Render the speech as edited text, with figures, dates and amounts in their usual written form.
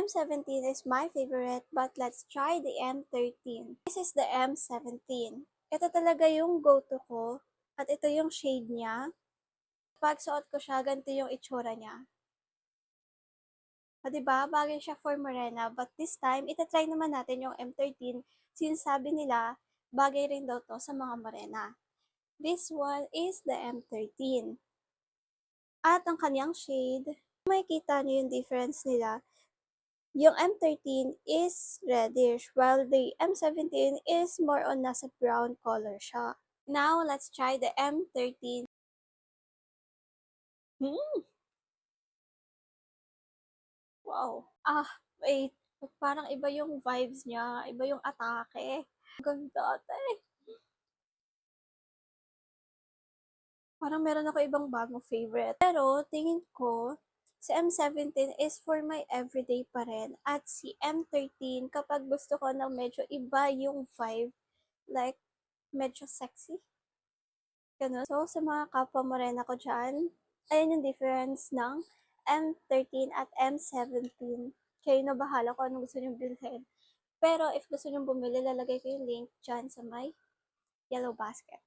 M17 is my favorite, but let's try the M13. This is the M17. Ito talaga yung go-to ko, at ito yung shade niya. Pag suot ko siya, ganito yung itsura niya. O diba, bagay siya for morena, but this time, itatry naman natin yung M13 since sabi nila, bagay rin daw to sa mga morena. This one is the M13. At ang kanyang shade, makikita niyo yung difference nila. Yung M13 is reddish, while the M17 is more on nasa brown color siya. Now, let's try the M13. Wow. Wait. Parang iba yung vibes niya, iba yung atake. Ganda, ate. Parang meron ako ibang bagong favorite. Pero, tingin ko, si M17 is for my everyday pa rin. At si M13, kapag gusto ko ng medyo iba yung vibe, like, medyo sexy. Ganun. So, sa mga kapwa morena ko dyan, ayan yung difference ng M13 at M17. Kayo na bahala kung anong gusto nyo bilhin. Pero, if gusto nyo bumili, lalagay ko yung link dyan sa my yellow basket.